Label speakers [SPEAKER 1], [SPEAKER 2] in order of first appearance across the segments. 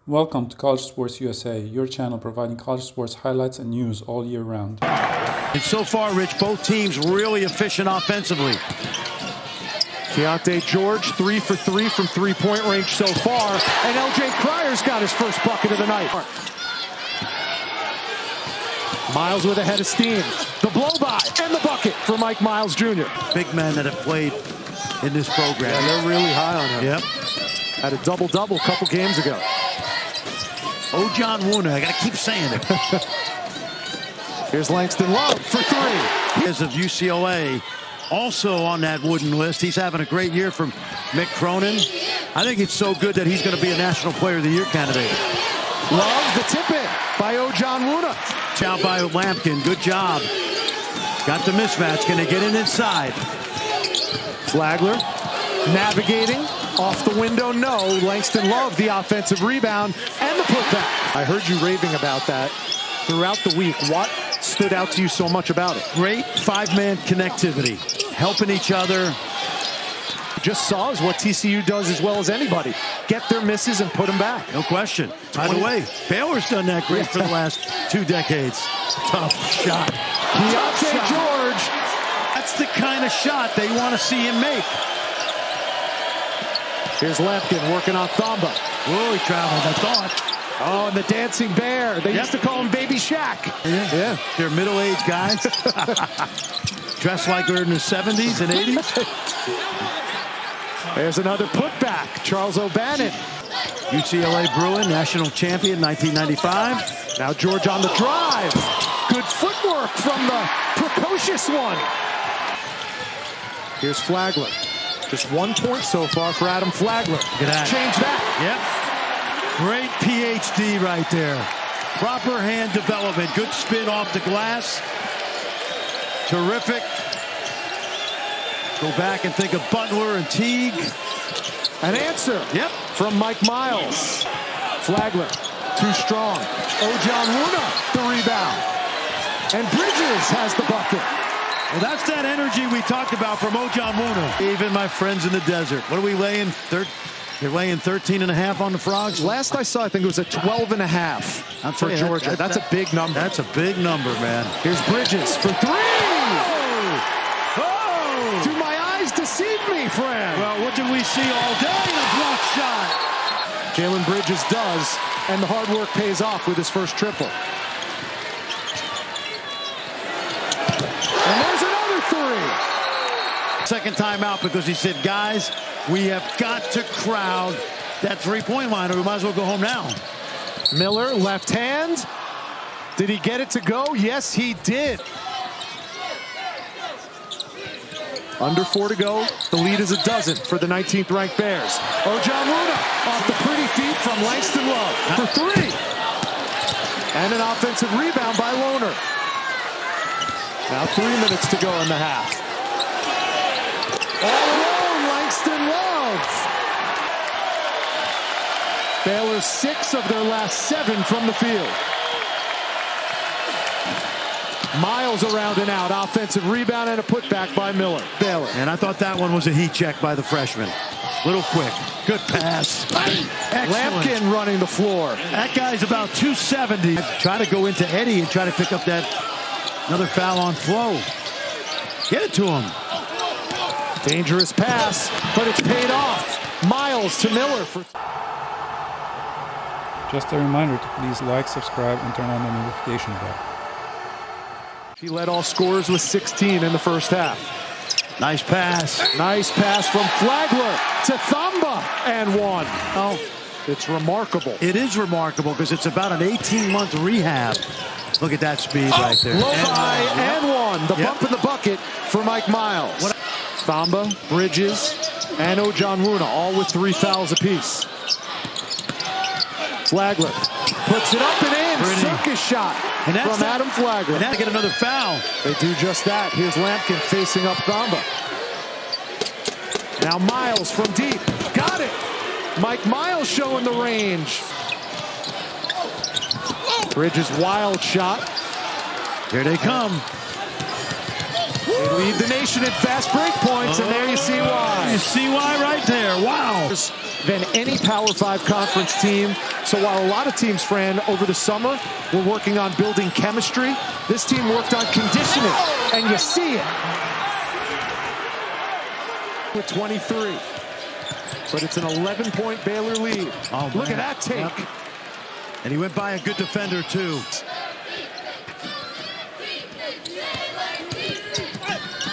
[SPEAKER 1] Welcome to College Sports USA, your channel providing college sports highlights and news all year round.
[SPEAKER 2] And so far, Rich, both teams really efficient offensively.
[SPEAKER 3] Keontae George, 3 for 3 from three-point range so far. And LJ Cryer's got his first bucket of the night. Miles with a head of steam. The blow-by and the bucket for Mike Miles Jr.
[SPEAKER 2] Big men that have played in this program.
[SPEAKER 3] Yeah, they're really high on him.
[SPEAKER 2] Yep.
[SPEAKER 3] Had a double-double a couple games ago.
[SPEAKER 2] John Wooner, I gotta keep saying it.
[SPEAKER 3] Here's Langston Love for 3.
[SPEAKER 2] As of UCLA, also on that wooden list. He's having a great year from Mick Cronin. I think it's so good that he's going to be a National Player of the Year candidate.
[SPEAKER 3] Love the tip-in by John Wooner.
[SPEAKER 2] Out by Lampkin, good job. Got the mismatch, can they get it inside?
[SPEAKER 3] Flagler navigating off the window, no. Langston Love the offensive rebound and the putback. I heard you raving about that throughout the week. What stood out to you so much about it?
[SPEAKER 2] Great five-man connectivity, helping each other.
[SPEAKER 3] Just saw is what TCU does as well as anybody. Get their misses and put them back.
[SPEAKER 2] No question. By the way, Baylor's done that great for the last 2 decades. Tough shot.
[SPEAKER 3] Keontae George.
[SPEAKER 2] That's the kind of shot they want to see him make.
[SPEAKER 3] Here's Lampkin working on Thamba.
[SPEAKER 2] Oh, he traveled, I thought.
[SPEAKER 3] Oh, and the dancing bear. They used to call him Baby Shaq.
[SPEAKER 2] Yeah. They're middle-aged guys. Dressed like they're in their 70s and 80s.
[SPEAKER 3] There's another putback. Charles O'Bannon.
[SPEAKER 2] UCLA Bruin, national champion, 1995.
[SPEAKER 3] Now George on the drive. Good footwork from the precocious one. Here's Flagler. Just 1 point so far for Adam Flagler.
[SPEAKER 2] Look at that.
[SPEAKER 3] Change that.
[SPEAKER 2] Yep. Great PhD right there. Proper hand development. Good spin off the glass. Terrific. Go back and think of Butler and Teague.
[SPEAKER 3] An answer.
[SPEAKER 2] Yep.
[SPEAKER 3] From Mike Miles. Flagler, too strong. John Wooner, the rebound. And Bridges has the bucket.
[SPEAKER 2] Well, that's that energy we talked about from John Wooner. Even my friends in the desert. What are we laying? They're laying 13.5 on the Frogs.
[SPEAKER 3] Last I saw, I think it was a 12.5 for Georgia. That's a big number.
[SPEAKER 2] That's a big number, man.
[SPEAKER 3] Here's Bridges for 3. Do my eyes deceive me, friend?
[SPEAKER 2] Well, what did we see all day? A block shot.
[SPEAKER 3] Jalen Bridges does, and the hard work pays off with his first triple. And there's another 3.
[SPEAKER 2] Second time out because he said, guys, we have got to crowd that three-point line or we might as well go home now.
[SPEAKER 3] Miller, left hand. Did he get it to go? Yes, he did. Under 4 to go. The lead is a dozen for the 19th ranked Bears. John Wooner off the pretty feet from Langston Love for 3. And an offensive rebound by Lohner. Now 3 minutes to go in the half. All alone, Langston Love. Baylor 6 of their last 7 from the field. Miles around and out. Offensive rebound and a putback by Miller. Baylor.
[SPEAKER 2] And I thought that one was a heat check by the freshman. Little quick. Good pass.
[SPEAKER 3] Lampkin running the floor.
[SPEAKER 2] That guy's about 270. Try to go into Eddie and try to pick up that another foul on Flo. Get it to him.
[SPEAKER 3] Dangerous pass, but it's paid off. Miles to Miller for...
[SPEAKER 1] Just a reminder to please like, subscribe, and turn on the notification bell.
[SPEAKER 3] He led all scorers with 16 in the first half.
[SPEAKER 2] Nice pass.
[SPEAKER 3] Nice pass from Flagler to Thamba and 1. Oh, it's remarkable.
[SPEAKER 2] It is remarkable because it's about an 18-month rehab. Look at that speed right there.
[SPEAKER 3] Low by and 1. The bump in the bucket for Mike Miles. Thamba, Bridges, and John Wooner, all with 3 fouls apiece. Flagler puts it up and in.
[SPEAKER 2] Pretty.
[SPEAKER 3] Circus shot from Adam Flagler.
[SPEAKER 2] And now they get another foul.
[SPEAKER 3] They do just that. Here's Lampkin facing up Thamba. Now Miles from deep. Got it. Mike Miles showing the range. Bridges' wild shot.
[SPEAKER 2] Here they come.
[SPEAKER 3] They lead the nation in fast break points, and there you see why.
[SPEAKER 2] You see why right there. Wow.
[SPEAKER 3] than any Power 5 conference team. So while a lot of teams, Fran, over the summer were working on building chemistry, this team worked on conditioning, and you see it. With 23, but it's an 11-point Baylor lead.
[SPEAKER 2] Oh,
[SPEAKER 3] look at that take.
[SPEAKER 2] Yep. And he went by a good defender, too.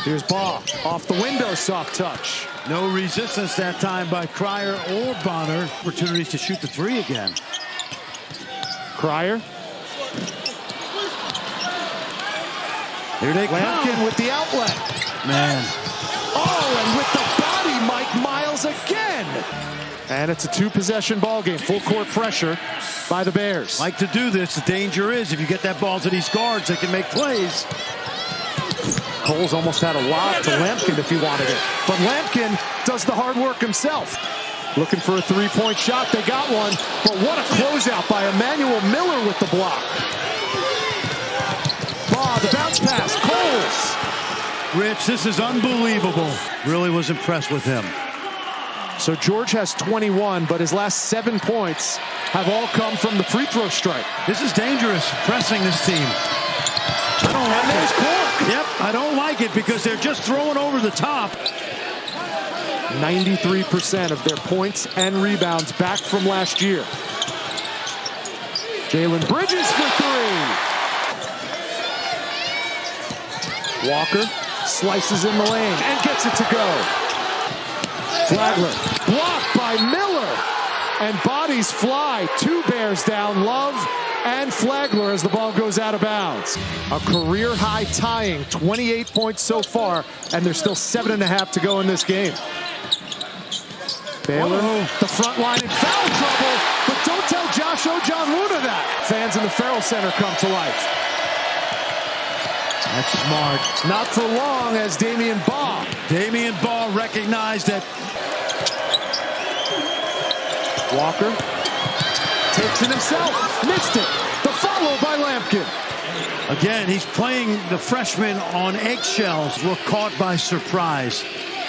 [SPEAKER 3] Here's Baugh, off the window, soft touch.
[SPEAKER 2] No resistance that time by Cryer or Bonner. Opportunities to shoot the three again.
[SPEAKER 3] Cryer.
[SPEAKER 2] Here they
[SPEAKER 3] Lampkin
[SPEAKER 2] come.
[SPEAKER 3] with the outlet.
[SPEAKER 2] Man.
[SPEAKER 3] Oh, and with the body, Mike Miles again. And it's a two-possession ball game. Full court pressure by the Bears.
[SPEAKER 2] Like to do this. The danger is if you get that ball to these guards, they can make plays.
[SPEAKER 3] Coles almost had a lob to Lampkin if he wanted it. But Lampkin does the hard work himself. Looking for a three-point shot. They got one. But what a closeout by Emmanuel Miller with the block. Baugh, the bounce pass. Coles.
[SPEAKER 2] Rich, this is unbelievable. Really was impressed with him.
[SPEAKER 3] So George has 21, but his last 7 points have all come from the free throw strike.
[SPEAKER 2] This is dangerous, pressing this team. I don't like
[SPEAKER 3] there's
[SPEAKER 2] it.
[SPEAKER 3] Cork.
[SPEAKER 2] Yep, I don't like it because they're just throwing over the top.
[SPEAKER 3] 93% of their points and rebounds back from last year. Jalen Bridges for three. Walker slices in the lane and gets it to go. Flagler blocked by Miller, and bodies fly. Two Bears down, Love and Flagler as the ball goes out of bounds. A career high tying 28 points so far, and there's still 7.5 to go in this game. Baylor, the front line in foul trouble, but don't tell Josh Ojanwuna that. Fans in the Farrell Center come to life.
[SPEAKER 2] That's smart.
[SPEAKER 3] Not for long as Damian Baugh.
[SPEAKER 2] Damian Baugh recognized that.
[SPEAKER 3] Walker takes it himself, missed it. The follow by Lampkin.
[SPEAKER 2] Again, he's playing the freshman on eggshells. We're caught by surprise.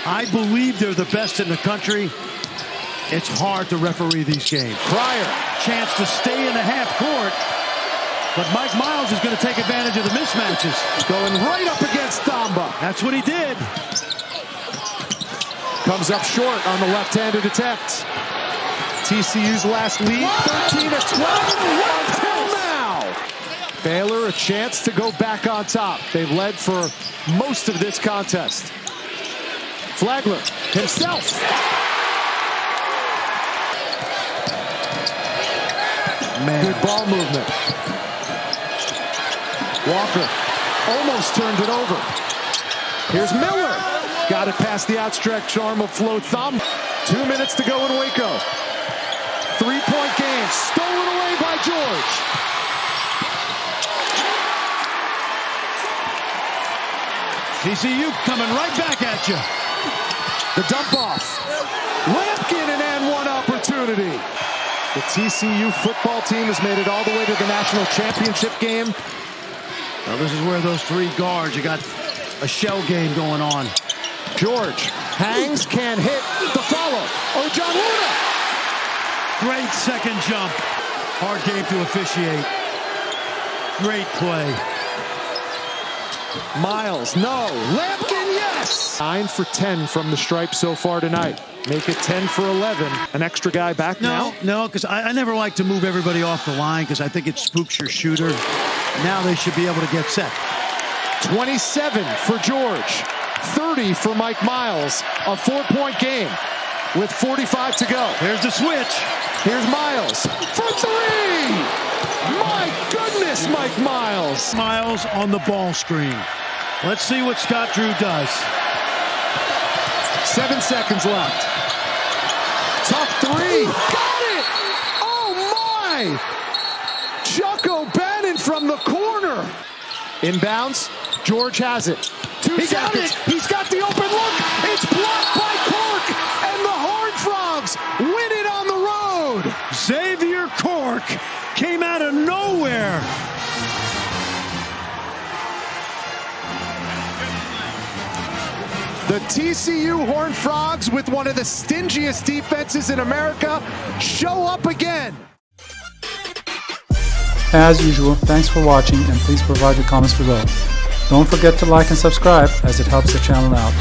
[SPEAKER 2] I believe they're the best in the country. It's hard to referee these games.
[SPEAKER 3] Cryer.
[SPEAKER 2] Chance to stay in the half court. But Mike Miles is going to take advantage of the mismatches.
[SPEAKER 3] Going right up against Thamba.
[SPEAKER 2] That's what he did.
[SPEAKER 3] Comes up short on the left-handed attempt. TCU's last lead, 13-12 until now. Baylor a chance to go back on top. They've led for most of this contest. Flagler himself.
[SPEAKER 2] Man.
[SPEAKER 3] Good ball movement. Walker almost turned it over. Here's Miller. Got it past the outstretched arm of Flo Thumb. 2 minutes to go in Waco. 3-point game stolen away by George.
[SPEAKER 2] TCU coming right back at you.
[SPEAKER 3] The dump off. Lampkin an and one opportunity. The TCU football team has made it all the way to the national championship game.
[SPEAKER 2] Well, this is where those three guards, you got a shell game going on.
[SPEAKER 3] George hangs, can't hit. The follow. Ojanwuna.
[SPEAKER 2] Great second jump. Hard game to officiate. Great play.
[SPEAKER 3] Miles, no. Lampkin, yes. 9 for 10 from the stripe so far tonight. Make it 10 for 11. An extra guy back now?
[SPEAKER 2] No, because I never like to move everybody off the line because I think it spooks your shooter. Now they should be able to get set.
[SPEAKER 3] 27 for George. 30 for Mike Miles. A 4-point game with 45 to go.
[SPEAKER 2] Here's the switch.
[SPEAKER 3] Here's Miles for three. My goodness, Mike Miles.
[SPEAKER 2] Miles on the ball screen. Let's see what Scott Drew does.
[SPEAKER 3] 7 seconds left. Tough three. Got it. Oh, my. Chuck O'Bannon from the corner. Inbounds. George has it. 2 seconds. He's got the open look. It's blocked by Cork. And the Horned Frogs win it on the road.
[SPEAKER 2] Xavier Cork came out of nowhere.
[SPEAKER 3] The TCU Horned Frogs, with one of the stingiest defenses in America, show up again.
[SPEAKER 1] As usual, thanks for watching and please provide your comments below. Don't forget to like and subscribe as it helps the channel out.